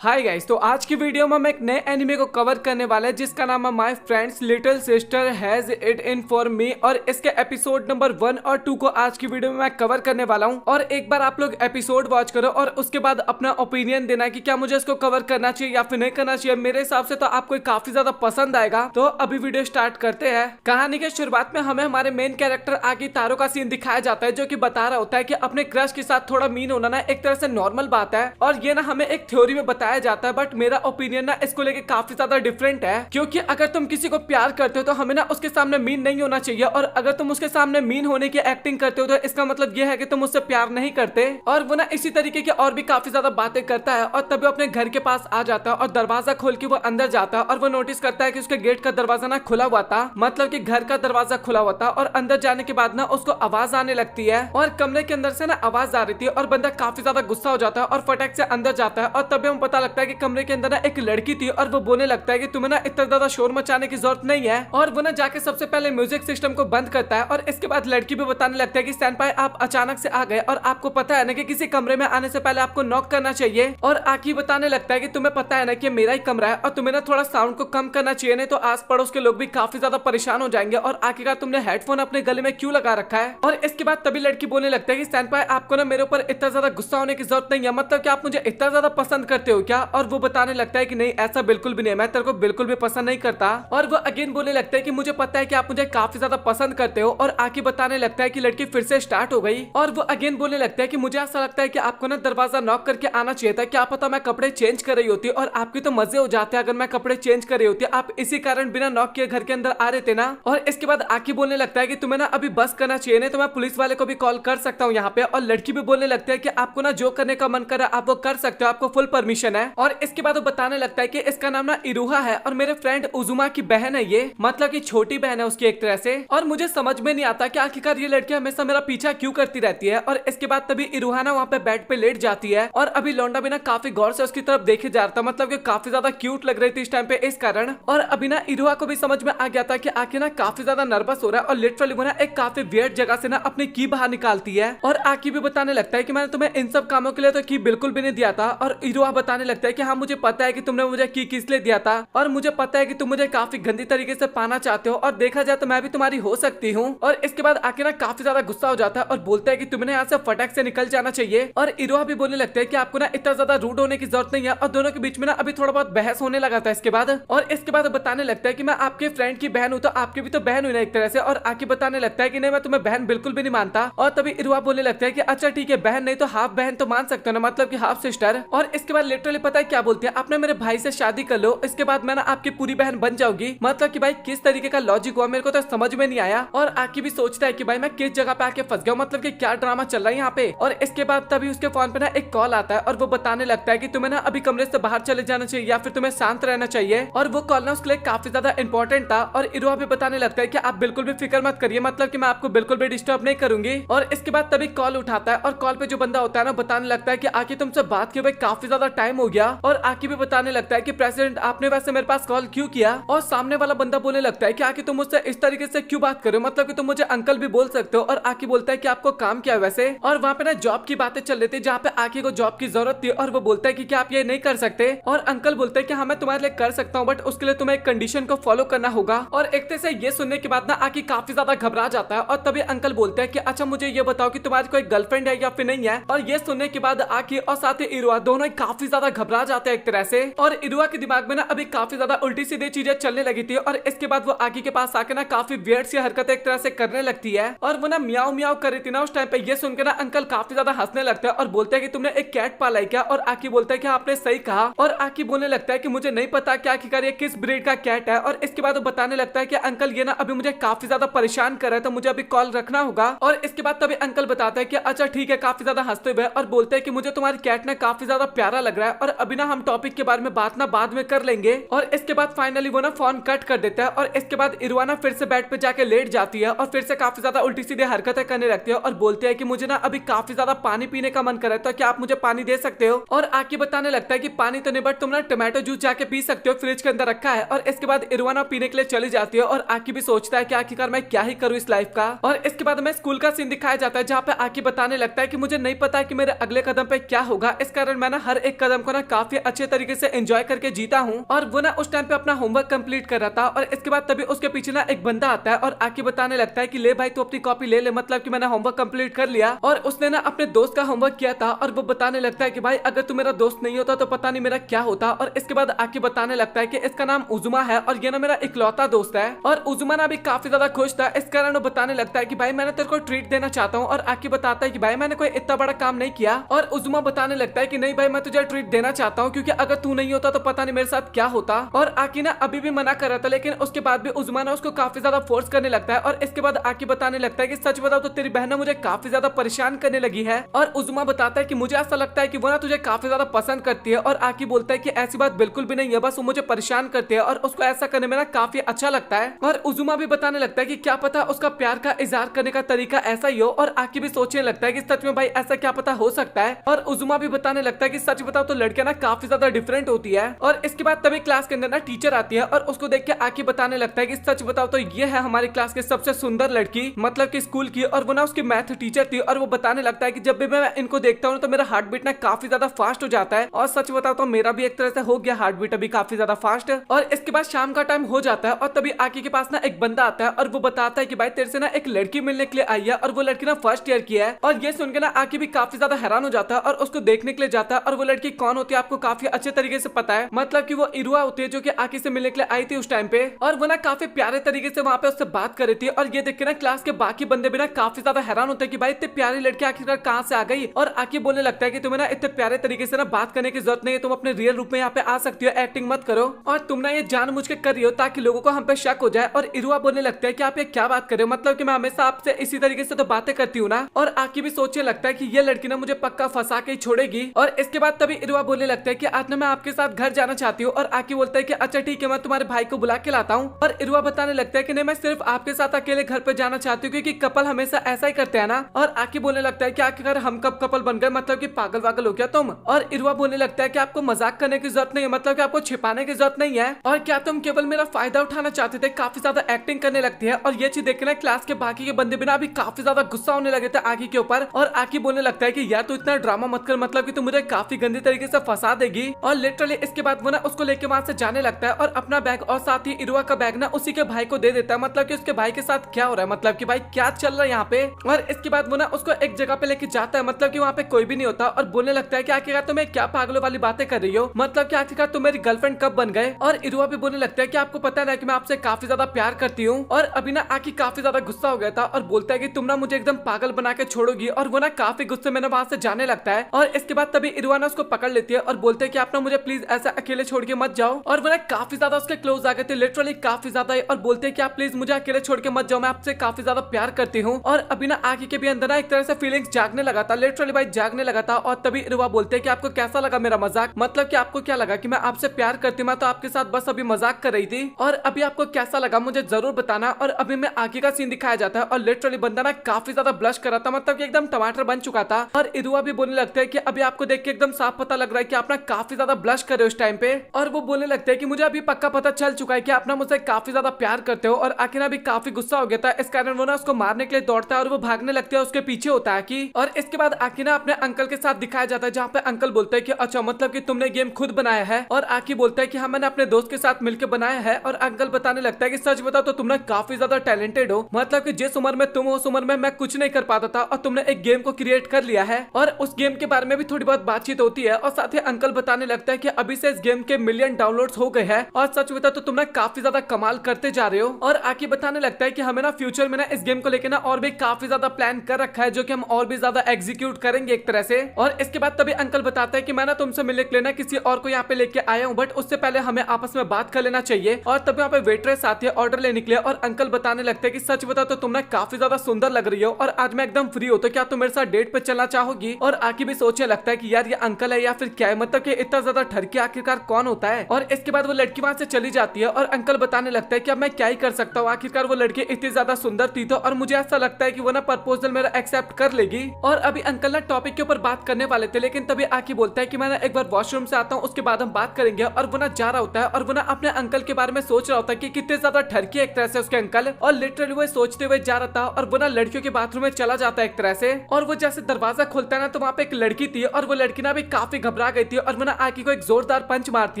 Hi guys, तो आज की वीडियो में हम एक नए एनिमे को कवर करने वाले हैं जिसका नाम है my friends little sister has it in for me. और इसके एपिसोड नंबर 1 और 2 को आज की वीडियो में मैं कवर करने वाला हूं। और एक बार आप लोग एपिसोड वॉच करो और उसके बाद अपना ओपिनियन देना है कि क्या मुझे इसको कवर करना चाहिए या फिर नहीं करना चाहिए। मेरे हिसाब से तो आपको काफी ज्यादा पसंद आएगा। तो अभी वीडियो स्टार्ट करते हैं। कहानी के शुरुआत में हमें हमारे मेन कैरेक्टर आगे तारो का सीन दिखाया जाता है, जो कि बता रहा होता है कि अपने क्रश के साथ थोड़ा मीन होना ना एक तरह से नॉर्मल बात है। और ये ना हमें एक थ्योरी में बताया जाता है, बट मेरा ओपिनियन ना इसको लेके काफी ज्यादा डिफरेंट है। क्योंकि अगर तुम किसी को प्यार करते हो तो हमें ना उसके सामने मीन नहीं होना चाहिए, और अगर तुम उसके सामने मीन होने की एक्टिंग करते हो तो इसका मतलब ये है कि तुम उससे प्यार नहीं करते। और वो ना इसी तरीके की और भी काफी ज्यादा बातें करता है। और तभी अपने घर के पास आ जाता है और दरवाजा खोल के वो अंदर जाता है और वो नोटिस करता है कि उसके गेट का दरवाजा ना खुला हुआ था, मतलब कि घर का दरवाजा खुला हुआ था। और अंदर जाने के बाद ना उसको आवाज आने लगती है और कमरे के अंदर से ना आवाज आ रही थी और बंदा काफी ज्यादा गुस्सा हो जाता है और फटाक से अंदर जाता है। और तभी हमें पता लगता है कि कमरे के अंदर ना एक लड़की थी और वो बोलने लगता है कि तुम्हें ना इतना ज्यादा शोर मचाने की जरूरत नहीं है। और वो ना जाके सबसे पहले म्यूजिक सिस्टम को बंद करता है। और इसके बाद लड़की भी बताने लगता है कि सेनपाई आप अचानक से आ गए और आपको पता है ना कि किसी कमरे में आने से पहले आपको नॉक करना चाहिए। और आकी बताने लगता है कि तुम्हें पता है ना कि मेरा ही कमरा है और तुम्हें ना थोड़ा साउंड को कम करना चाहिए, नहीं तो आस पड़ोस के लोग भी काफी ज्यादा परेशान हो जाएंगे। और आखिरकार तुमने हेडफोन अपने गले में क्यों लगा रखा है। और इसके बाद तभी लड़की बोलने लगता है कि सेनपाई आपको ना मेरे ऊपर इतना ज्यादा गुस्सा होने की जरूरत नहीं है, मतलब कि आप मुझे इतना ज्यादा पसंद करते हो क्या। और वो बताने लगता है कि नहीं ऐसा बिल्कुल भी नहीं है, मैं तेरे को बिल्कुल भी पसंद नहीं करता। और वो अगेन बोलने लगता है कि मुझे पता है कि आप मुझे काफी ज्यादा पसंद करते हो। और आके बताने लगता है कि लड़की फिर से स्टार्ट हो गई। और वो अगेन बोलने लगता है कि मुझे ऐसा लगता है कि आपको ना दरवाजा नॉक करके आना चाहिए था, क्या पता मैं कपड़े चेंज कर रही होती और आपकी तो मजे हो जाते अगर मैं कपड़े चेंज कर रही होती, आप इसी कारण बिना नॉक किए घर के अंदर आ रहे थे ना। और इसके बाद आके बोलने लगता है कि तुम्हें ना अभी बस करना चाहिए, नहीं तो मैं पुलिस वाले को भी कॉल कर सकता हूँ यहाँ पे। और लड़की भी बोलने लगता है कि आपको ना जो करने का मन कर रहा है आप वो कर सकते हो, आपको फुल परमिशन है। और इसके बाद वो बताने लगता है कि इसका नाम ना इरुहा है और मेरे फ्रेंड उजुमा की बहन है ये, मतलब कि छोटी बहन है उसकी एक तरह से। और मुझे समझ में नहीं आता कि आखिरकार ये लड़की हमेशा मेरा पीछा क्यों करती रहती है। और इसके बाद तभी इरुहा ना वहाँ पे बेड पे लेट जाती है और अभी लौंडा भी ना काफी गौर से उसकी तरफ देखे जा रहा था, मतलब कि काफी ज्यादा क्यूट लग रही थी इस टाइम पे इस कारण। और अभी ना इरुहा को भी समझ में आ गया था कि आके ना काफी ज्यादा नर्वस हो रहा है और लिटरली वो ना एक काफी वियर्ड जगह से ना अपनी की बाहर निकालती है। और आकी भी बताने लगता है कि मैंने तुम्हें इन सब कामों के लिए तो की बिल्कुल भी नहीं दिया था। और इरुहा बताने लगता है कि हाँ मुझे पता है कि तुमने मुझे की किस लिए दिया था और मुझे पता है कि तुम मुझे काफी गंदी तरीके से पाना चाहते हो और देखा जाए तो मैं भी तुम्हारी हो सकती हूँ। और इसके बाद आके ना काफी ज्यादा गुस्सा हो जाता है और बोलता है कि तुम्हें यहाँ से फटाक से निकल जाना चाहिए। और इरुहा भी बोलने लगता है कि आपको ना इतना ज्यादा रूड होने की जरूरत नहीं है। और दोनों के बीच में ना अभी थोड़ा बहुत बहस होने लगा था इसके बाद। और इसके बाद बताने लगता है कि मैं आपके फ्रेंड की बहन हूँ तो आपकी भी तो बहन हुई ना एक तरह से। और आके बताने लगता है कि नहीं मैं तुम्हें बहन बिल्कुल भी नहीं मानता। और तभी इरुहा बोलने लगता है कि अच्छा ठीक है बहन नहीं तो हाफ बहन तो मान सकते हो ना, मतलब कि हाफ सिस्टर। और इसके बाद लिटरली पता है क्या बोलते हैं, आपने मेरे भाई से शादी कर लो इसके बाद मैं ना आपकी पूरी बहन बन जाऊंगी। मतलब कि भाई किस तरीके का लॉजिक हुआ मेरे को तो समझ में नहीं आया। और आकी भी सोचता है कि भाई मैं किस जगह पे आके फंस गया, मतलब कि क्या ड्रामा चल रहा है यहाँ पे। और इसके बाद तभी उसके फोन पे ना एक कॉल आता है और वो बताने लगता है कि तुम्हें ना अभी कमरे से बाहर चले जाना चाहिए या फिर तुम्हें शांत रहना चाहिए। और वो कॉल ना उसके लिए काफी ज्यादा इंपॉर्टेंट था। और इरुहा भी बताने लगता है कि आप बिल्कुल भी फिक्र मत करिए, मतलब कि मैं आपको बिल्कुल भी डिस्टर्ब नहीं करूंगी। और इसके बाद तभी कॉल उठाता है और कॉल पे जो बंदा होता है ना बताने लगता है कि आके तुमसे बात किए हुए काफी ज्यादा टाइम हो गया। और आके भी बताने लगता है कि प्रेसिडेंट आपने वैसे मेरे पास कॉल क्यों किया। और सामने वाला बंदा बोलने लगता है कि आके तुम मुझसे इस तरीके से क्यों बात कर रहे हो, मतलब कि तुम मुझे अंकल भी बोल सकते हो। और आके बोलता है कि आपको काम क्या है वैसे। और वहाँ पे ना जॉब की बातें चल रही थी जहाँ पे आके को जॉब की जरूरत थी। और वो बोलता है कि क्या आप ये नहीं कर सकते। और अंकल बोलते हैं कि हाँ मैं तुम्हारे लिए कर सकता हूँ बट उसके लिए तुम्हें एक कंडीशन को फॉलो करना होगा। और एक तरह से ये सुनने के बाद ना आके काफी ज्यादा घबरा जाता है। और तभी अंकल बोलते हैं कि अच्छा मुझे ये बताओ कि तुम्हारी कोई गर्लफ्रेंड है या फिर नहीं है। और ये सुनने के बाद आके और साथ ही इरुहा दोनों काफी ज्यादा घबरा जाते हैं एक तरह से। और इरुहा के दिमाग में ना अभी काफी ज्यादा उल्टी सीधी चीजें चलने लगी थी। और इसके बाद वो आगे के पास आके ना काफी वियर्ड सी हरकतें एक तरह से करने लगती है। और वो ना मियाओ मियाओ कर रही थी ना उस टाइम पे, ये सुनकर ना अंकल काफी ज्यादा हंसने लगता है और बोलते हैं कि तुमने एक कैट पाला है क्या। और आकी बोलता है कि आपने सही कहा। और आकी बोलने लगता है कि मुझे नहीं पता कि आखिरकार ये किस ब्रीड का कैट है। और इसके बाद वो बताने लगता है कि अंकल ये ना अभी मुझे काफी ज्यादा परेशान कर रहा है तो मुझे अभी कॉल रखना होगा। और इसके बाद तभी अंकल बताता है कि अच्छा ठीक है, काफी ज्यादा हंसते हुए। और बोलते हैं कि मुझे तुम्हारी कैट ना काफी ज्यादा प्यारा लग रहा है और अभी ना हम टॉपिक के बारे में बात ना बाद में कर लेंगे। और इसके बाद फाइनली वो ना फोन कट कर देता है। और इसके बाद इरुहा ना फिर से बेड पे जाके लेट जाती है और फिर से काफी ज्यादा उल्टी सीधी हरकतें करने लगती है। और बोलते हैं कि मुझे ना अभी काफी ज्यादा पानी पीने का मन कर रहा है तो क्या आप मुझे पानी दे सकते हो। और आके बताने लगता है कि पानी तो नहीं बट तुम ना टमाटो जूस जाके पी सकते हो, फ्रिज के अंदर रखा है। और इसके बाद इरुहा ना पीने के लिए चली जाती है। और आकी भी सोचता है कि आखिरकार मैं क्या ही करूँ इस लाइफ का। और इसके बाद में स्कूल का सीन दिखाया जाता है जहाँ पे आकी बताने लगता है कि मुझे नहीं पता है कि मेरे अगले कदम पे क्या होगा, इस कारण मैं ना हर एक कदम को ना काफी अच्छे तरीके से एंजॉय करके जीता हूँ। और वो ना उस टाइम पे अपना होमवर्क कंप्लीट कर रहा था और इसके बाद तभी उसके पीछे ना एक बंदा आता है और आके बताने लगता है कि ले भाई तू अपनी कॉपी ले ले, मतलब कि मैंने होमवर्क कंप्लीट कर लिया। और उसने ना अपने दोस्त का होमवर्क किया था और वो बताने लगता है कि भाई अगर तू मेरा दोस्त नहीं होता तो पता नहीं मेरा क्या होता। और इसके बाद आके बताने लगता है कि इसका नाम उजुमा है और ये ना मेरा इकलौता दोस्त है। और उजुमा ना भी काफी ज्यादा खुश था, इस कारण वो बताने लगता है कि भाई मैंने तेरे को ट्रीट देना चाहता हूँ। और आके बताता है कि भाई मैंने कोई इतना बड़ा काम नहीं किया। और उजुमा बताने लगता है कि नहीं भाई मैं तुझे ट्रीट देना चाहता हूँ, क्योंकि अगर तू नहीं होता तो पता नहीं मेरे साथ क्या होता। और आकी ना अभी भी मना कर रहा था, लेकिन उसके बाद भी उजुमा ना उसको काफी ज्यादा फोर्स करने लगता है। और इसके बाद आकी बताने लगता है कि सच बताओ तो तेरी बहन मुझे काफी ज्यादा परेशान करने लगी है। और उजुमा बताता है कि मुझे ऐसा लगता है कि वो ना तुझे काफी ज्यादा पसंद करती है। और आकी बोलता है कि ऐसी बात बिल्कुल भी नहीं है, बस वो मुझे परेशान करती है और उसको ऐसा करने में ना काफी अच्छा लगता है। और उजुमा भी बताने लगता है कि क्या पता उसका प्यार का इजहार करने का तरीका ऐसा ही हो। और आकी भी सोचने लगता है कि सच में भाई ऐसा क्या पता हो सकता है। और उजुमा भी बताने लगता है कि सच बताओ तो लड़कियां ना काफी ज्यादा डिफरेंट होती है। और इसके बाद तभी क्लास के अंदर ना टीचर आती है और उसको देख के आकी बताने लगता है कि सच बताओ तो ये है हमारी क्लास की सबसे सुंदर लड़की, मतलब कि स्कूल की। और वो ना उसकी मैथ टीचर थी। और वो बताने लगता है कि जब भी मैं इनको देखता हूँ तो मेरा हार्ट बीट ना काफी ज्यादा फास्ट हो जाता है। और सच बताओ तो मेरा भी एक तरह से हो गया हार्ट बीट अभी काफी ज्यादा फास्ट। और इसके बाद शाम का टाइम हो जाता है और तभी आकी के पास ना एक बंदा आता है और वो बताता है कि भाई तेरे से ना एक लड़की मिलने के लिए आई है और वो लड़की ना फर्स्ट ईयर की है। और ये सुनकर ना आकी भी काफी ज्यादा हैरान हो जाता है और उसको देखने के लिए जाता है। और वो लड़की कौन होती है आपको काफी अच्छे तरीके से पता है, मतलब कि वो इरुआ होती है जो कि आकी से मिलने के लिए आई थी उस टाइम पे। और वो ना काफी प्यारे तरीके से वहाँ पे उससे बात कर रही थी। और ये देख के ना क्लास के बाकी बंदे भी ना काफी ज्यादा हैरान होते हैं कि भाई इतने प्यारी लड़की आखिरकार कहाँ से आ गई। और आकी बोलने लगता है कि तुम्हें ना इतने प्यारे तरीके से ना बात करने की जरूरत नहीं है, तुम अपने रियल रूप में यहाँ पे आ सकती हो, एक्टिंग मत करो। और तुम ना ये जानबूझ के कर रही हो ताकि लोगों को हम पे शक हो जाए। और इरुआ बोलने लगता है कि आप ये क्या बात कर रहे हो, मतलब कि मैं हमेशा आपसे इसी तरीके से तो बातें करती हूँ ना। और आकी भी सोचने लगता है कि ये लड़की ना मुझे पक्का फंसा के ही छोड़ेगी। और इसके बाद तभी इरुआ बोलने लगता है कि आज ना मैं आपके साथ घर जाना चाहती हूँ। और आकी बोलता है कि अच्छा ठीक है, मैं तुम्हारे भाई को बुला के लाता हूँ। और इरुआ बताने लगता है कि नहीं मैं सिर्फ आपके साथ अकेले घर पे जाना चाहती हूँ, क्योंकि कपल हमेशा ऐसा ही करते हैं ना। और आकी बोलने लगता है कि आखिरकार हम कब कपल बन गए, मतलब कि पागल वागल हो गया तुम। और इरुआ बोलने लगता है कि आपको मजाक करने की जरूरत नहीं है, मतलब कि आपको छिपाने की जरूरत नहीं है। और क्या तुम केवल मेरा फायदा उठाना चाहते थे। काफी ज्यादा एक्टिंग करने लगती है। और ये चीज देखना क्लास के बाकी के बंदे बिना अभी काफी ज्यादा गुस्सा होने लगे थे आकी के ऊपर। और आकी बोलने लगता है कि यार तू इतना ड्रामा मत कर, मतलब कि तू मुझे काफी गंदी तरीके से फंसा देगी। और लिटरली इसके बाद वो ना उसको लेके वहां से जाने लगता है और अपना बैग और साथ ही इरुआ का बैग ना उसी के भाई को दे देता है, मतलब कि उसके भाई के साथ क्या हो रहा है, मतलब कि भाई क्या चल रहा है यहाँ पे। और इसके बाद वो ना उसको एक जगह पे लेके जाता है, मतलब कि वहाँ पे कोई भी नहीं होता। और बोलने लगता है कि आखिरकार तुम्हें क्या पागलों वाली बातें कर रही हो, मतलब कि आखिरकार तुम मेरी गर्लफ्रेंड कब बन गए। और इरुआ भी बोलने लगता है कि आपको पता है कि मैं आपसे काफी ज्यादा प्यार करती हूँ। और अभी ना आकी काफी ज्यादा गुस्सा हो गया था और बोलता है कि तुम ना मुझे एकदम पागल बना के छोड़ोगी। और वो ना काफी गुस्से में वहां से जाने लगता है। और इसके बाद तभी इरुआ ना उसको पकड़ लेती है और बोलते है कि आप ना मुझे प्लीज ऐसा अकेले छोड़ के मत जाओ। और वो ना काफी ज्यादा उसके क्लोज आ गए थे, लिटरली काफी ज्यादा। और बोलते हैं कि आप प्लीज मुझे अकेले छोड़ के मत जाओ, मैं आपसे काफी ज्यादा प्यार करती हूँ। और अभी ना आकी के भी अंदर ना एक तरह से फीलिंग्स जागने लगा था, लिटरली भाई जागने लगा था। और तभी इरुआ बोलते हैं कि आपको कैसा लगा मेरा मजाक, मतलब कि आपको क्या लगा कि मैं आपसे प्यार करती हूँ, मैं तो आपके साथ बस अभी मजाक कर रही थी। और अभी आपको कैसा लगा मुझे जरूर बताना। और अभी मैं आगे का सीन दिखाया जाता है और लिटरली बंदा ना काफी ज्यादा ब्लश कर रहा था, मतलब कि एकदम टमाटर बन चुका था। और इरुआ भी बोलने लगता है कि अभी आपको देख के एकदम साफ पता लग रहा है कि आप ना काफी ज्यादा ब्लश कर रहे हो उस टाइम पे। और वो बोलने लगता है कि मुझे अभी पक्का पता चल चुका है कि आप ना मुझसे काफी ज्यादा प्यार करते हो। और आखिर अभी काफी गुस्सा हो गया था, इस कारण वो ना उसको मारने के लिए दौड़ता है और वो भागने लगता है, उसके पीछे होता है कि। और इसके बाद आकी ना अपने अंकल के साथ दिखाया जाता है, जहाँ पे अंकल बोलते हैं कि अच्छा मतलब कि तुमने गेम खुद बनाया है। और आकी बोलता है कि हाँ मैंने अपने दोस्त के साथ मिलकर बनाया है। और अंकल बताने लगता है कि सच बताओ तो तुम ना काफी ज्यादा टैलेंटेड हो, मतलब कि जिस उम्र में तुम हो उस उम्र में मैं कुछ नहीं कर पाता था और तुमने एक गेम को क्रिएट कर लिया है। और उस गेम के बारे में भी थोड़ी बहुत बातचीत होती है। और साथ ही अंकल बताने लगता है कि अभी से इस गेम के मिलियन डाउनलोड्स हो गए हैं और सच बताओ तो तुम ना काफी ज्यादा कमाल करते जा रहे हो। और आकी बताने लगता है कि हमें ना फ्यूचर में ना इस गेम को लेकर ना और भी काफी ज्यादा प्लान कर रखा है, जो कि हम और भी ज्यादा एग्जीक्यूट करेंगे एक तरह से। और इसके बाद तभी अंकल बताता है कि मैं ना तुमसे मिलने के लिए ना किसी और को यहाँ पे लेके आया हूँ, बट उससे पहले हमें आपस में बात कर लेना चाहिए। और तभी यहाँ पे वेट्रेस आती है ऑर्डर लेने के लिए। और अंकल बताने लगते हैं कि सच बताओ तो तुम ना काफी ज्यादा सुंदर लग रही हो और आज मैं एकदम फ्री हो, तो क्या तुम मेरे साथ डेट पे चलना चाहोगी। और आकी भी सोचने लगता है कि यार ये अंकल है या फिर क्या है, मतलब कि इतना ज्यादा ठरकी आखिरकार कौन होता है। और इसके बाद वो लड़की वहां से चली जाती है और अंकल बताने लगता है कि अब मैं क्या ही कर सकता हूँ, आखिरकार वो लड़की इतनी ज्यादा सुंदर थी तो। और मुझे ऐसा लगता है कि वो ना प्रपोजल मेरा एक्सेप्ट कर लेगी। और अभी अंकल ना टॉपिक के ऊपर बात करने वाले थे, लेकिन तभी आकी बोलता है कि मैं ना एक बार वॉशरूम से आता हूँ, उसके बाद हम बात करेंगे। और वो ना जा रहा होता है और वो ना अपने अंकल के बारे में सोच रहा होता है कि कितने ज्यादा ठरकी है एक तरह से उसके अंकल। और लिटरली वो सोचते हुए जा रहा था और वो ना लड़कियों के बाथरूम में चला जाता है एक तरह से। और वो जैसे दरवाजा खोलता है ना तो वहाँ पे एक लड़की थी और वो लड़की ना भी काफी घबरा घबरा गई थी और वो ना आकी को एक जोरदार पंच मारती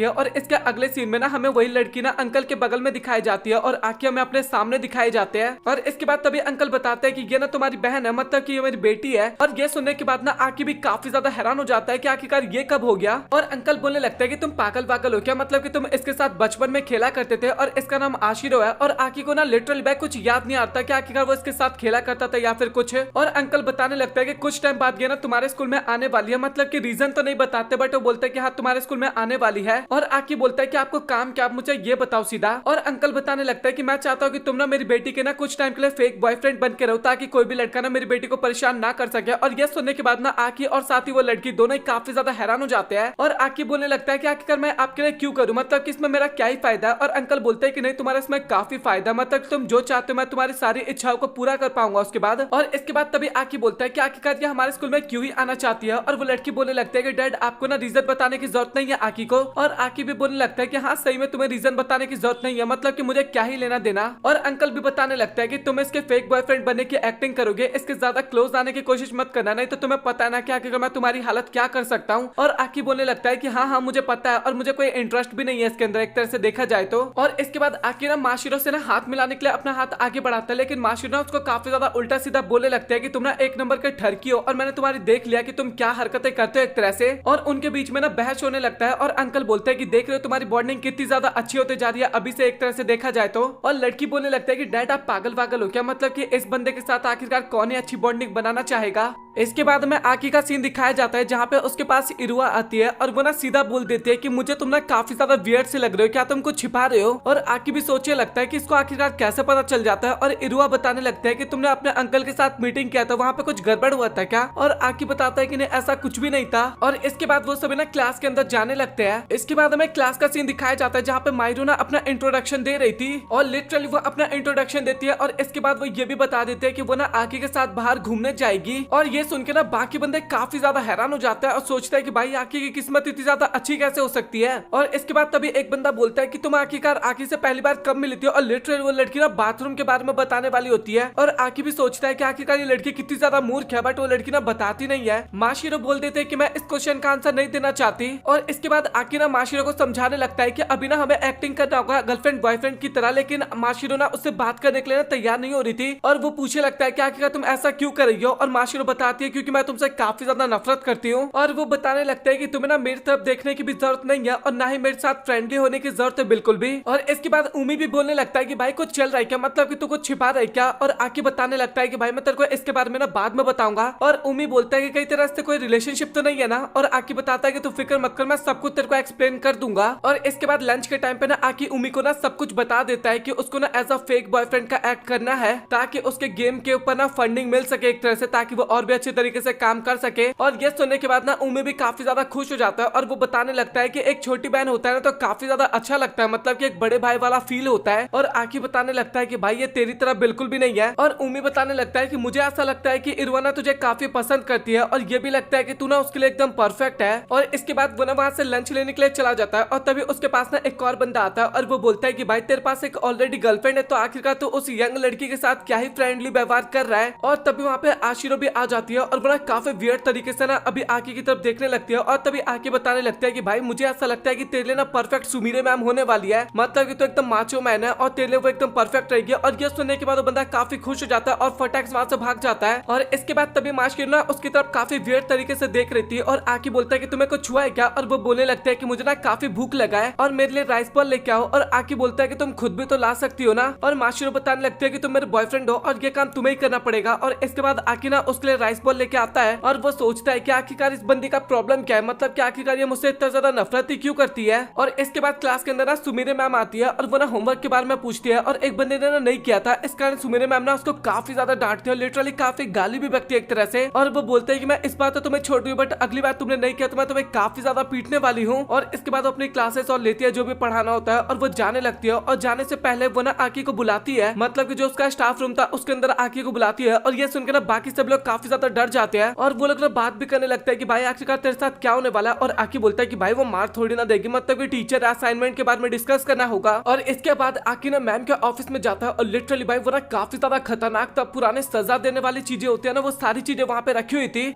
है। और इसके अगले सीन में ना हमें वही लड़की ना अंकल के बगल में दिखाई जाती है और आकी हमें अपने सामने दिखाई जाते हैं। और इसके बाद तभी अंकल बताते हैं कि ये ना तुम्हारी बहन है, मतलब कि ये मेरी बेटी है। और ये सुनने के बाद ना आकी भी काफी ज्यादा हैरान हो जाता है कि आखिरकार ये कब हो गया। और अंकल बोलने लगता है कि तुम पागल पागल हो क्या, मतलब कि तुम इसके साथ बचपन में खेला करते थे और इसका नाम आशिरो है। और आकी को ना लिटरली बैक कुछ याद नहीं आता कि आखिरकार वो इसके साथ खेला करता था या फिर कुछ। और अंकल बताने लगता है कि कुछ टाइम बाद ये ना तुम्हारे स्कूल में आने वाली है, मतलब कि रीजन तो नहीं बताते बट वो बोलते हैं कि हाँ तुम्हारे स्कूल में आने वाली है। और आकी बोलता है कि आपको काम क्या, आप मुझे ये बताओ सीधा। और अंकल बताने लगता है कि मैं चाहता हूँ कि तुम ना मेरी बेटी के ना कुछ टाइम के लिए फेक बॉयफ्रेंड बन के रहो ताकि कोई भी लड़का ना मेरी बेटी को परेशान ना कर सके। और ये सुनने के बाद ना आकी और साथ ही वो लड़की दोनों ही काफी ज्यादा हैरान हो जाते हैं। और आकी बोलने लगता है कि आखिरकार मैं आपके लिए क्यों करूं, मतलब कि इसमें मेरा क्या ही फायदा। और अंकल बोलते हैं कि नहीं तुम्हारा इसमें काफी फायदा, मतलब तुम जो चाहते हो मैं तुम्हारी सारी इच्छाओं को पूरा कर पाऊंगा उसके बाद। और इसके बाद तभी आकी बोलता है कि आखिरकार ये हमारे स्कूल में क्यों ही आना चाहती है। और वो लड़की बोलने लगती है कि डैड आपको ना रीजन बताने की जरूरत नहीं है आकी को। और आकी भी बोलने लगता है कि हाँ सही में तुम्हें रीजन बताने की जरूरत नहीं है, मतलब कि मुझे क्या ही लेना देना। और अंकल भी बताने लगता है कि तुम इसके फेक बॉयफ्रेंड बनने की एक्टिंग करोगे, इसके ज्यादा क्लोज आने की कोशिश मत करना, नहीं तो तुम्हें पता है ना कि आखिर मैं तुम्हारी हालत क्या कर सकता हूँ। और आकी बोलने लगता है कि हाँ हाँ मुझे पता है और मुझे कोई इंटरेस्ट भी नहीं है इसके अंदर एक तरह से देखा जाए तो। और इसके बाद आकी ना माशिरो से ना हाथ मिलाने के लिए अपना हाथ आगे बढ़ाता है, लेकिन माशिरो ना उसको काफी ज्यादा उल्टा सीधा बोलने लगता है कि तुम ना एक नंबर के ठरकी हो और मैंने तुम्हारी देख लिया कि तुम क्या हरकतें करते हो एक तरह से। और उनके बीच में ना बहस होने लगता है। और अंकल बोलते हैं कि देख रहे हो तुम्हारी बॉन्डिंग कितनी ज्यादा अच्छी होती जा रही है अभी से एक तरह से देखा जाए तो। और लड़की बोलने लगता है कि डैड आप पागल पागल हो क्या, मतलब कि इस बंदे के साथ आखिरकार कौन ही अच्छी बॉन्डिंग बनाना चाहेगा। इसके बाद में आकी का सीन दिखाया जाता है जहाँ पे उसके पास इरुआ आती है और वो ना सीधा बोल देती है कि मुझे तुम ना काफी ज्यादा वियर्ड से लग रहे हो, क्या तुम कुछ छिपा रहे हो। और आकी भी सोचने लगता है कि इसको आखिरकार कैसे पता चल जाता है। और इरुआ बताने लगता है कि तुमने अपने अंकल के साथ मीटिंग किया था, वहाँ पे कुछ गड़बड़ हुआ था क्या। और आकी बताता है कि नहीं ऐसा कुछ भी नहीं था। और इसके बाद वो सभी ना क्लास के अंदर जाने लगते हैं। इसके बाद हमें क्लास का सीन दिखाया जाता है जहाँ पे मायरू ना अपना इंट्रोडक्शन दे रही थी और लिटरली वो अपना इंट्रोडक्शन देती है। और इसके बाद वो ये भी बता देते हैं कि वो ना आकी के साथ बाहर घूमने जाएगी। और ये सुन के ना बाकी बंदे काफी ज्यादा हैरान हो जाता है और सोचता है कि भाई आकी की किस्मत इतनी ज्यादा अच्छी कैसे हो सकती है। और इसके बाद तभी एक बंदा बोलता है कि तुम आखिरकार आकी से पहली बार कब मिली थी। और लिटरली वो लड़की ना बाथरूम के बारे में बताने वाली होती है। और आकी भी सोचता है कि आखिरकार ये लड़की कितनी ज्यादा मूर्ख है, बट वो लड़की ना बताती नहीं है। माशिरो बोल देते हैं कि मैं इस क्वेश्चन का आंसर नहीं देना चाहती। और इसके बाद आकी ना माशिरो को समझाने लगता है कि अभी ना हमें एक्टिंग करना होगा गर्लफ्रेंड बॉयफ्रेंड की तरह, लेकिन माशिरो ना उससे बात करने के लिए तैयार नहीं हो रही थी। और वो पूछने लगता है कि आखिरकार तुम ऐसा क्यों कर रही हो। और माशिरो बताती है क्योंकि मैं तुमसे काफी ज्यादा नफरत करती हूँ। और वो बताने लगता है कि तुम्हें ना मेरी तरफ देखने की भी जरूरत नहीं है और ना ही मेरे साथ फ्रेंडली होने की जरूरत है बिल्कुल भी। और इसके बाद उमी भी बोलने लगता है कि भाई कुछ चल रहा है क्या, मतलब कि तू कुछ छिपा रहा है क्या। और आकी बताने लगता है कि भाई मैं तेरे को इसके बारे में ना बाद में बताऊंगा। और उमी बोलता है कि कई तरह से कोई रिलेशनशिप तो नहीं है ना। और आकी बताता है कि तू फिक्र मत कर, मैं सब कुछ तेरे को एक्सप्लेन कर दूंगा। और इसके बाद लंच के टाइम पे ना आकी उमी को ना सब कुछ बता देता है कि उसको ना एज अ फेक बॉयफ्रेंड का एक्ट करना है ताकि उसके गेम के ऊपर ना फंडिंग मिल सके एक तरह से, ताकि वो और भी अच्छे तरीके से काम कर सके। और ये सुनने के बाद ना उमी भी काफी ज्यादा खुश हो जाता है और वो बताने लगता है कि एक छोटी बहन होता है ना तो काफी ज्यादा अच्छा लगता है, मतलब कि एक बड़े भाई वाला फील होता है। और आकी बताने लगता है कि भाई ये तेरी तरह बिल्कुल भी नहीं है। और उमी बताने लगता है कि मुझे ऐसा लगता है कि इरवाना तुझे काफी पसंद करती है और ये भी लगता है कि तू ना उसके लिए एकदम परफेक्ट है। और इसके बाद वो ना वहां से लंच लेने के लिए चला जाता है और तभी उसके पास ना एक और बंदा आता है और वो बोलता है कि भाई तेरे पास एक ऑलरेडी गर्लफ्रेंड है तो आखिरकार तो उस यंग लड़की के साथ क्या ही फ्रेंडली व्यवहार कर रहा है। और तभी वहाँ पे आशिरो भी आ जाती है और वो ना काफी वियर्ड तरीके से ना अभी आकी की तरफ देखने लगती है। और तभी आकी बताने लगता है कि भाई मुझे ऐसा लगता है कि तेरे लिए ना परफेक्ट सुमीरे मैम होने वाली है, मतलब कि तो एकदम माचो मैन है और तेरे लिए वो एकदम परफेक्ट रहेगी। और ये सुनने के बाद वो बंदा काफी खुश हो जाता है और फटाक से वहां से भाग जाता है। और इसके बाद तभी माशिरो ना उसकी तरफ काफी वियर्ड तरीके से देख रही थी और आकी बोलता है कि तुम्हें कुछ हुआ है क्या। और वो बोलने लगता है कि मुझे ना काफी भूख लगा है और मेरे लिए राइस बॉल लेके आओ। और आकी बोलता है कि तुम खुद भी तो ला सकती हो ना। और माशिरो बताने लगती है कि तुम मेरे बॉयफ्रेंड हो और ये काम तुम्हें ही करना पड़ेगा। और इसके बाद आकी ना उसके लिए राइस बॉल लेके आता है और वो सोचता है कि आखिरकार इस बंदी का प्रॉब्लम क्या है, मतलब कि आखिरकार ये मुझसे इतना ज्यादा नफरत ही क्यों करती है। और इसके बाद क्लास के अंदर ना सुमीरे मैम आती है और वो ना होमवर्क के बारे में पूछती है और एक बंदे ने ना नहीं किया था, इस कारण सुमीरे मैम ना उसको काफी ज्यादा डांटती है और लिटरली काफी गाली भी बकती है एक तरह से। और वो बोलते हैं कि मैं इस बार तो तुम्हें छोड़ रही हूँ बट अगली बार तुमने नहीं किया तो मैं तुम्हें काफी ज्यादा पीटने वाली हूँ। और इसके बाद वो अपनी क्लासेस और लेती है जो भी पढ़ाना होता है और वो जाने लगती है। और जाने से पहले वो ना आकी को बुलाती है, मतलब कि जो उसका स्टाफ रूम था उसके अंदर आकी को बुलाती है। और ये सुनकर ना बाकी सब लोग काफी ज्यादा डर जाते हैं और वो लोग ना बात भी करने लगता है कि भाई आखिरकार तेरे साथ क्या होने वाला है। और आकी बोलता है कि भाई वो मार थोड़ी ना देगी, मतलब कि टीचर असाइनमेंट के बारे में डिस्कस करना होगा। और इसके बाद आकी ना मैम के ऑफिस में जाता है और लिटरली भाई वो ना काफी ज्यादा खतरनाक था, पुराने सजा देने वाली चीजें होती है ना वो सारी चीजें वहां पे रखी हुई थी।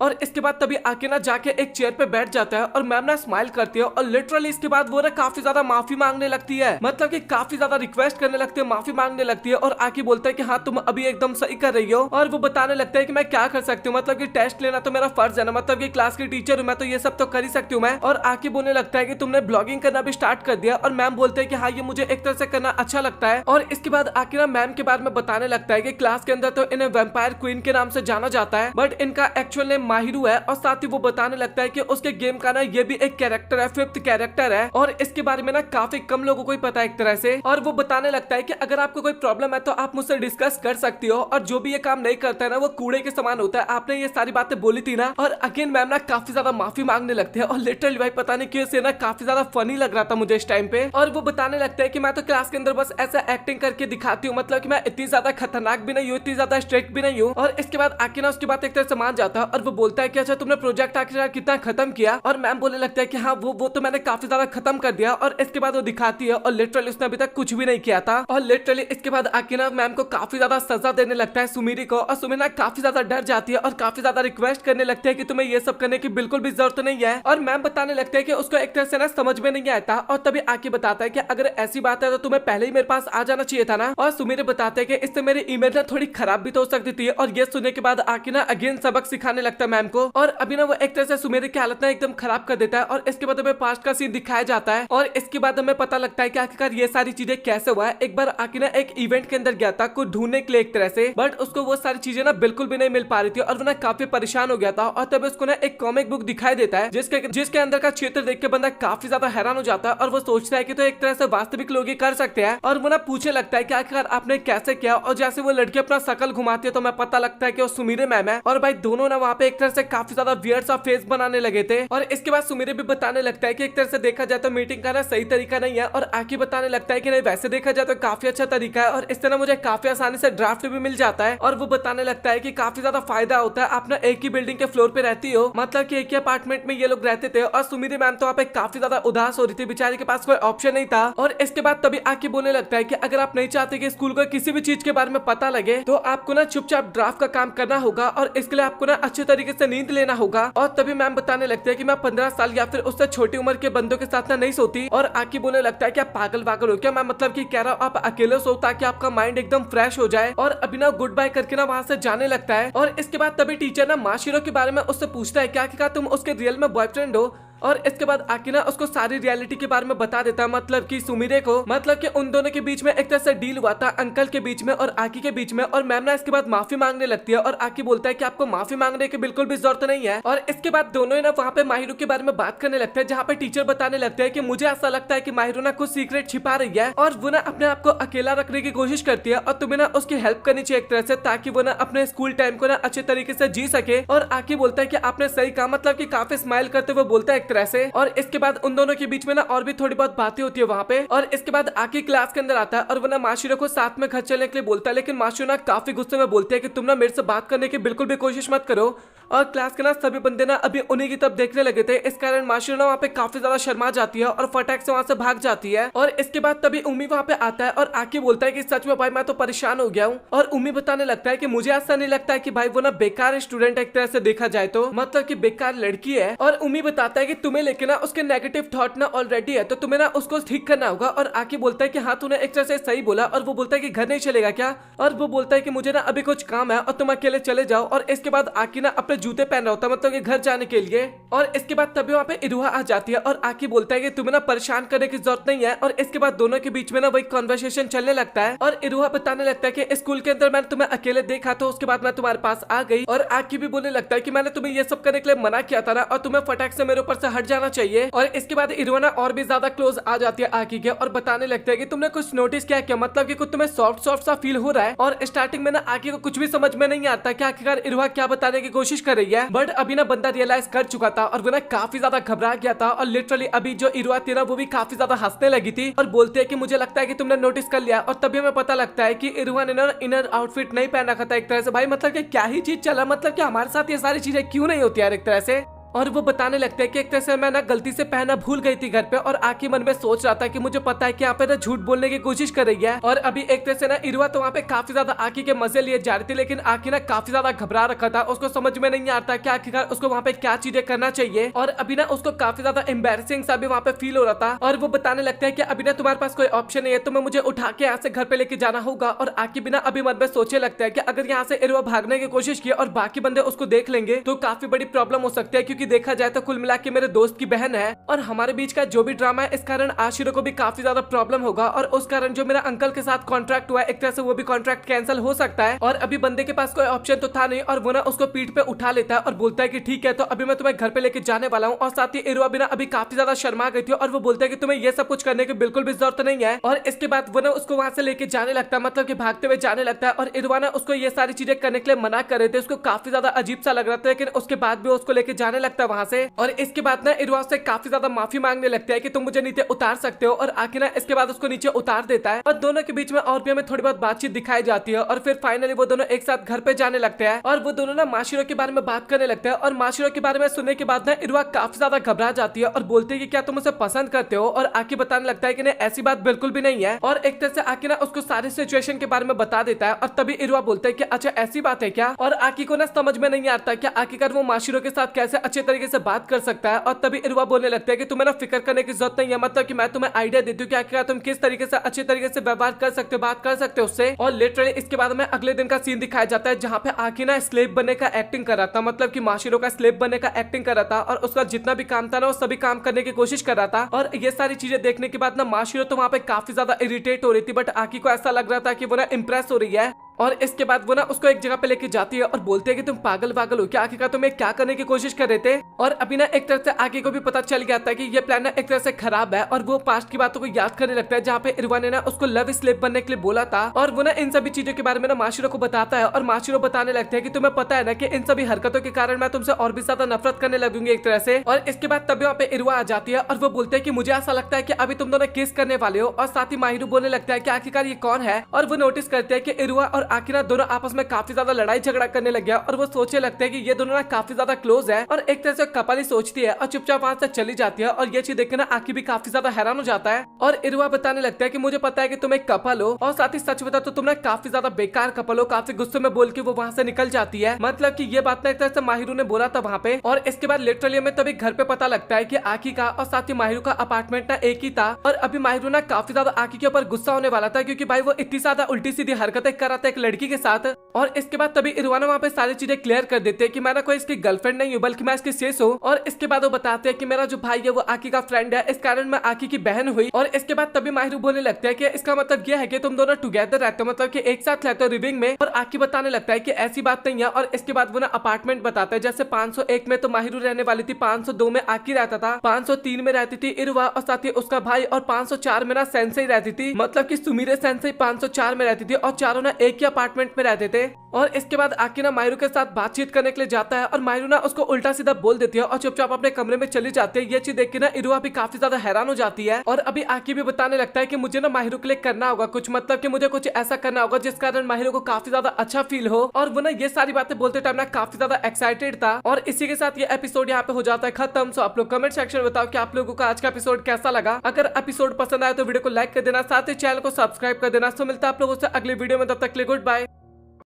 और इसके बाद तभी आके ना जाके एक चेयर पे बैठ जाता है और मैम ना स्माइल करती है और लिटरली इसके बाद वो ना काफी ज्यादा माफी मांगने लगती है, मतलब कि काफी ज्यादा रिक्वेस्ट करने लगती है, माफी मांगने लगती है और आके बोलता है कि हाँ तुम अभी एकदम सही कर रही हो। और वो बताने लगता है कि मैं क्या कर सकती हूँ, मतलब कि टेस्ट लेना तो मेरा फर्ज है ना, मतलब कि क्लास की टीचर हूँ मैं, तो ये सब तो कर ही सकती हूँ मैं। और आके बोलने लगता है कि तुमने ब्लॉगिंग करना भी स्टार्ट कर दिया। और मैम बोलते हैं कि हाँ ये मुझे एक तरह से करना अच्छा लगता है। और इसके बाद आके ना मैम के बारे में बताने लगता है कि क्लास के अंदर तो इन्हें वैम्पायर क्वीन के नाम से जाना जाता है, बट इनका एक्चुअल नेम माहिरू है। और साथ ही वो बताने लगता है कि उसके गेम का ना ये भी एक कैरेक्टर है, 5th कैरेक्टर है, और इसके बारे में ना काफी कम लोगों को ही पता है एक तरह से। और वो बताने लगता है कि अगर आपको कोई प्रॉब्लम है तो आप मुझसे डिस्कस कर सकती हो, और जो भी ये काम नहीं करता है ना वो कूड़े के समान होता है, आपने ये सारी बातें बोली थी ना। और अगेन मैम ना काफी ज्यादा माफी मांगने लगते हैं और लिटरली भाई पता नहीं क्यों से ना काफी ज्यादा फनी लग रहा था मुझे इस टाइम पे। और वो बताने लगता है कि मैं तो क्लास के अंदर बस ऐसा एक्टिंग करके दिखाती हूँ, मतलब कि मैं इतनी ज्यादा खतरनाक भी नहीं हूँ, इतनी ज्यादा स्ट्रिक्ट भी नहीं हूँ। और इसके बाद आके ना उसकी बात एक तरह से मान जाता है और वो बोलता है कि अच्छा तुमने प्रोजेक्ट आखिर कितना खत्म किया। और मैम बोलने लगता है कि हाँ वो तो मैंने काफी ज्यादा खत्म कर दिया। और इसके बाद वो दिखाती है और लिटरली उसने अभी तक कुछ भी नहीं किया था। और लिटरली इसके बाद आके ना मैम को काफी ज्यादा सजा देने लगता है सुमीरी को, और सुमीरी ना काफी ज्यादा डर जाती है और काफी ज्यादा रिक्वेस्ट करने लगते हैं कि तुम्हें ये सब करने की बिल्कुल भी जरूरत नहीं है। और मैम बताने लगते हैं कि उसको एक तरह से ना समझ में नहीं आता, और तभी आके बताता है कि अगर ऐसी बात है तो तुम्हें पहले ही मेरे पास आ जाना चाहिए था ना। और सुमीरी बताते हैं कि इससे मेरी इमेज ना थोड़ी खराब भी तो हो सकती थी। और ये सुनने के बाद आके ना अगेन सबक सिखाने लगता है मैम को, और अभी ना वो एक तरह से सुमीरी की हालत ना एकदम खराब कर देता है। और इसके बाद हमें पास्ट का सीन दिखाया जाता है और इसके बाद हमें पता लगता है कि आखिरकार ये सारी चीजें कैसे हुआ है। एक बार आके ना एक इवेंट के अंदर गया था कुछ ढूंढने के लिए एक तरह से, बट उसको वो सारी चीजें ना बिल्कुल भी नहीं मिल पा रही थी और वो ना काफी परेशान हो गया था। और तब उसको ना एक कॉमिक बुक दिखाई देता है जिसके अंदर का क्षेत्र देख के बंदा काफी ज्यादा हैरान हो जाता है और वो सोचता है कि तो एक तरह से वास्तविक लोग ही कर सकते हैं। और वो ना पूछने लगता है कि आखिरकार आपने कैसे किया। और जैसे वो लड़की अपना शकल घुमाती है तो मैं पता लगता है कि वो सुमीरे मैम है। और भाई दोनों ना वहाँ पे एक तरह से काफी ज्यादा वियर्ड सा फेस बनाने लगे थे। और इसके बाद सुमीरे भी बताने लगता है कि एक तरह से देखा जाए तो मीटिंग का ना सही तरीका नहीं है। और आके बताने लगता है कि नहीं वैसे देखा जाए तो काफी अच्छा तरीका है, और इस तरह मुझे काफी आसानी से ड्राफ्ट भी मिल जाता है। और वो बताने लगता है कि काफी ज्यादा फायदा होता है, आप ना एक ही बिल्डिंग के फ्लोर पे रहती हो, मतलब कि एक ही अपार्टमेंट में ये लोग रहते थे। और सुमीरी मैम तो वहाँ पे काफी ज्यादा उदास हो रही थी, बेचारी के पास कोई ऑप्शन नहीं था। और इसके बाद तभी आके बोलने लगता है कि अगर आप नहीं चाहते कि स्कूल को किसी भी चीज के बारे में पता लगे तो आपको ना चुपचाप ड्राफ्ट का काम करना होगा, और इसके लिए आपको ना अच्छे तरीके से नींद लेना होगा। और तभी मैम बताने लगते हैं कि मैं 15 साल या फिर उससे छोटी उम्र के बंदों के साथ ना नहीं सोती। और आके बोलने लगता है कि आप पागल वागल हो क्या, मैं मतलब कि कह रहा हूँ आप अकेले सो ताकि आपका माइंड एकदम फ्रेश हो जाए। और अभी ना गुड बाय करके ना वहाँ से जाने लगता है। और इसके बाद तभी टीचर ना माशिरो के बारे में उससे पूछता है क्या तुम उसके रियल में बॉयफ्रेंड हो। और इसके बाद आके ना उसको सारी रियलिटी के बारे में बता देता है, मतलब कि सुमीरे को, मतलब कि उन दोनों के बीच में एक तरह से डील हुआ था अंकल के बीच में और आकी के बीच में। और मैम ना इसके बाद माफी मांगने लगती है और आकी बोलता है कि आपको माफी मांगने की बिल्कुल भी जरूरत नहीं है। और इसके बाद दोनों ही ना वहाँ पे माहिरू के बारे में बात करने लगते हैं, जहाँ पे टीचर बताने लगते हैं कि मुझे ऐसा लगता है कि माहिरू ना कुछ सीक्रेट छिपा रही है और वो ना अपने आप को अकेला रखने की कोशिश करती है, और तुम्हें ना उसकी हेल्प करनी चाहिए एक तरह से, ताकि वो ना अपने स्कूल टाइम को ना अच्छे तरीके से जी सके। और आकी बोलता है कि आपने सही कहा, मतलब कि काफी स्माइल करते हुए बोलता है एक तरह से। और इसके बाद उन दोनों के बीच में ना और भी थोड़ी बहुत बातें होती है वहाँ पे। और इसके बाद आके क्लास के अंदर आता है और वो ना माशिरो को साथ में घर चलने के लिए बोलता है, लेकिन माशिरो ना काफी गुस्से में बोलते हैं कि तुम ना मेरे से बात करने की बिल्कुल भी कोशिश मत करो। और क्लास के ना सभी बंदे ना अभी उन्हीं की तरफ देखने लगे थे, इस कारण माशिरो ना वहाँ पे काफी ज्यादा शर्मा जाती है और फटाक से वहाँ से भाग जाती है। और इसके बाद तभी उम्मी वहाँ पे आता है और आके बोलता है कि सच में भाई मैं तो परेशान हो गया हूँ। और उम्मी बताने लगता है कि मुझे ऐसा नहीं लगता है कि भाई वो ना बेकार स्टूडेंट एक तरह से देखा जाए तो, मतलब कि बेकार लड़की है। और उम्मी बताता है कि तुम्हें लेके ना उसके नेगेटिव थॉट ना ऑलरेडी है, तो तुम्हें ना उसको ठीक करना होगा। और आके बोलता है कि हाँ तूने एक तरह से सही बोला। और वो बोलता है कि घर नहीं चलेगा क्या, और वो बोलता है कि मुझे ना अभी कुछ काम है और तुम अकेले चले जाओ। और इसके बाद आके ना अपने जूते पहन रहा होता है, मतलब कि घर जाने के लिए। और इसके बाद तभी वहाँ पे इरुहा आ जाती है और आके बोलता है कि तुम्हें ना परेशान करने की जरूरत नहीं है। और इसके बाद दोनों के बीच में ना वही कॉन्वर्सेशन चलने लगता है और इरुहा बताने लगता है कि स्कूल के अंदर मैंने तुम्हें अकेले देखा तो उसके बाद मैं तुम्हारे पास आ गई। और आके भी बोलने लगता है कि मैंने तुम्हें ये सब करने के लिए मना किया था ना, और तुम्हें फटाक से मेरे ऊपर से हट जाना चाहिए। और इसके बाद इरुहा ना और भी ज्यादा क्लोज आ जाती है आकी के और बताने लगते हैं कि तुमने कुछ नोटिस किया क्या, मतलब कि कुछ तुम्हें सॉफ्ट सॉफ्ट सा फील हो रहा है। और स्टार्टिंग में ना आकी को कुछ भी समझ में नहीं आता कि आखिरकार इरुहा क्या बताने की कोशिश कर रही है, बट अभी ना बंदा रियलाइज कर चुका था और वो ना काफी ज्यादा घबरा गया था। और लिटरली अभी जो इरुहा थी ना वो भी काफी ज्यादा हंसने लगी थी और बोलते हैं कि मुझे लगता है कि तुमने नोटिस कर लिया। और तभी हमें पता लगता है कि इरुहा ने ना इनर आउटफिट नहीं पहन रखा था एक तरह से। भाई मतलब कि क्या ही चीज चला, मतलब कि हमारे साथ ये सारी चीजें क्यों नहीं होती यार एक तरह से। और वो बताने लगता है कि एक तरह से मैं ना गलती से पहना भूल गई थी घर पे और आकी मन में सोच रहा था कि मुझे पता है कि यहाँ पे ना झूठ बोलने की कोशिश कर रही है। और अभी एक तरह से ना इरुआ तो वहाँ पे काफी ज्यादा आकी के मजे लिए जा रही थी, लेकिन आकी ना काफी ज्यादा घबरा रखा था। उसको समझ में नहीं आता कि आखिरकार उसको वहाँ पे क्या चीजें करना चाहिए। और अभी ना उसको काफी ज्यादा एम्बेरसिंग सा भी वहाँ पे फील हो रहा था। और वो बताने लगता है कि अभी ना तुम्हारे पास कोई ऑप्शन नहीं है, तुम्हें मुझे उठा के यहाँ से घर पे लेके जाना होगा। और आकी बिना अभी मन में सोचे लगता है कि अगर यहाँ से इरुआ भागने की कोशिश की और बाकी बंदे उसको देख लेंगे तो काफी बड़ी प्रॉब्लम हो सकती है, क्योंकि देखा जाए तो कुल मिला के मेरे दोस्त की बहन है और हमारे बीच का जो भी ड्रामा है इस कारण आशिरो को भी काफी ज्यादा प्रॉब्लम होगा। और उस कारण जो मेरा अंकल के साथ कॉन्ट्रैक्ट हुआ है एक तरह से वो भी कॉन्ट्रैक्ट कैंसिल हो सकता है। और अभी बंदे के पास कोई ऑप्शन तो था नहीं और वो ना उसको पीठ पे उठा लेता है और बोलता है कि ठीक है तो अभी मैं तुम्हें घर पे लेके जाने वाला हूँ। और साथ ही इरुआ भी ना अभी काफी ज्यादा शर्मा गई थी और वो बोलता है कि तुम्हें ये सब कुछ करने की बिल्कुल भी जरूरत नहीं है। और इसके बाद वो ना उसको वहां से लेके जाने लगता है, मतलब कि भागते हुए जाने लगता है। और इरुआ ना उसको ये सारी चीजें करने के लिए मना कर रहे थे, उसको काफी ज्यादा अजीब सा लग रहा था, लेकिन उसके बाद भी उसको लेके जाने लगता है वहां से। और इसके बाद ना इरुआ से काफी ज्यादा माफी मांगने लगता है कि तुम मुझे नीचे उतार सकते हो। और आखिर ना इसके बाद उसको नीचे उतार देता है और दोनों के बीच में और भी हमें थोड़ी बहुत बातचीत दिखाई जाती है। और फिर फाइनली वो दोनों एक साथ घर पे जाने लगते हैं और वो दोनों ना माशिरो के बारे में बात करने लगते हैं। और माशिरो के बारे में सुनने के बाद ना इरुआ काफी ज्यादा घबरा जाती है और बोलती है कि क्या तुम उसे पसंद करते हो। और आकी बताने लगता है कि नहीं ऐसी बात बिल्कुल भी नहीं है। और एक तरह से आकी ना उसको सारी सिचुएशन के बारे में बता देता है। और तभी इरुआ बोलता है कि अच्छा ऐसी बात है क्या। और आकी को ना समझ में नहीं आता कि आखिरकार वो माशिरो के साथ कैसे अच्छे तरीके से बात कर सकता है। और तभी इरुआ बोलने लगता है कि तुम्हें ना फिक्र करने की जरूरत नहीं है, मतलब कि मैं तुम्हें आइडिया देती हूँ कि आखिरकार तुम किस तरीके से अच्छे तरीके से व्यवहार कर सकते हो, बात कर सकते हो उससे। और लिटरली इसके बाद में अगले दिन का सीन दिखाया जाता है जहाँ पे आकी ना स्लेव बनने का एक्टिंग कर रहा था, मतलब कि माशिरो का स्लेव बनने का एक्टिंग कर रहा था। और उसका जितना भी काम था ना वो सभी काम करने की कोशिश कर रहा था। और ये सारी चीजें देखने के बाद ना माशिरो तो वहाँ पे काफी ज्यादा इरिटेट हो रही थी, बट आकी को ऐसा लग रहा था कि वो ना इम्प्रेस हो रही है। और इसके बाद वो ना उसको एक जगह पे लेके जाती है और बोलते हैं कि तुम पागल वागल हो क्या, आखिरकार तुम्हें क्या करने की कोशिश कर रहे थे। और अभी ना एक तरह से आगे को भी पता चल गया था कि ये प्लान ना एक तरह से खराब है। और वो पास्ट की बातों को याद करने लगता है जहाँ पे इरुआ ने ना उसको लव स्लेव बनने के लिए बोला था। और वो ना इन सभी चीजों के बारे में ना माशिरो को बताता है और माशिरो बताने लगता है कि तुम्हें पता है ना कि इन सभी हरकतों के कारण मैं तुमसे और भी ज्यादा नफरत करने लगूंगी एक तरह से। और इसके बाद तभी वहाँ पे इरुआ आ जाती है और वो बोलते हैं कि मुझे ऐसा लगता है कि अभी तुम दोनों किस करने वाले हो। और साथ ही माहिरू बोलने लगता है कि आखिरकार ये कौन है। और वो नोटिस करते हैं कि इरुआ और आकिरा दोनों आपस में काफी ज्यादा लड़ाई झगड़ा करने लग गया। और वो सोचने लगते हैं कि ये दोनों ना काफी ज्यादा क्लोज है। और एक तरह से कपल ही सोचती है और चुपचाप वहां से चली जाती है। और ये चीज देख के ना आकी भी काफी ज्यादा हैरान हो जाता है। और इरुआ बताने लगता है कि मुझे पता है कि तुम एक कपल हो, और साथ ही सच बता तो तुम ना काफी ज्यादा बेकार कपल हो। काफी गुस्से में बोल के वो वहां से निकल जाती है, मतलब कि ये बात ना एक तरह से माहिरू ने बोला था वहां पे। और इसके बाद लिटरली हमें तभी घर पे पता लगता है कि आकी का और साथ ही माहिरू का अपार्टमेंट ना एक ही था। और अभी माहिरू ना काफी ज्यादा आकी के ऊपर गुस्सा होने वाला था, क्योंकि भाई वो इतनी ज्यादा उल्टी सीधी हरकतें कर रहा था एक लड़की के साथ। और इसके बाद तभी इरुआ वहाँ पे सारी चीजें क्लियर कर देते हैं कि मैं ना कोई इसकी गर्लफ्रेंड नहीं हूँ, बल्कि मैं इसकी सेस हूँ। और इसके बाद वो बताते हैं कि मेरा जो भाई है वो आकी का फ्रेंड है, इस कारण मैं आकी की बहन हुई। और इसके बाद तभी माहिरू बोलने लगता है कि इसका मतलब ये है कि तुम दोनों टुगेदर रहते हो, मतलब कि एक साथ रहते हो लिविंग में। और आकी बताने लगता है कि ऐसी बात नहीं है। और इसके बाद वो ना अपार्टमेंट बताता है, जैसे 501 में तो माहिरू रहने वाली थी, 502 में आकी रहता था, 503 में रहती थी इरुआ और साथ ही उसका भाई, और 504 में ना सेंसेई रहती थी, मतलब कि सुमीरे सेंसेई 504 में रहती थी। और चारों ना एक ही अपार्टमेंट में रहते थे। और इसके बाद आकी ना माहिरू के साथ बातचीत करने के लिए जाता है और माहिरू ना उसको उल्टा सीधा बोल देती है और चुपचाप अपने कमरे में चली जाती है। ये चीज देख के ना इरुआ भी काफी ज्यादा हैरान हो जाती है। और अभी आकी भी बताने लगता है कि मुझे ना माहिरू के लिए करना होगा कुछ, मतलब कि मुझे कुछ ऐसा करना होगा जिस कारण माहिरू को काफी ज्यादा अच्छा फील हो। और वो ना ये सारी बातें बोलते टाइम ना काफी ज्यादा एक्साइटेड था। और इसी के साथ ये एपिसोड यहाँ पे हो जाता है खत्म। सो आप लोग कमेंट सेक्शन में बताओ कि आप लोगों को आज का एपिसोड कैसा लगा। अगर एपिसोड पसंद आया तो वीडियो को लाइक कर देना, साथ ही चैनल को सब्सक्राइब कर देना। सो मिलता है आप लोगों से अगली वीडियो में, तब तक के लिए गुड बाय।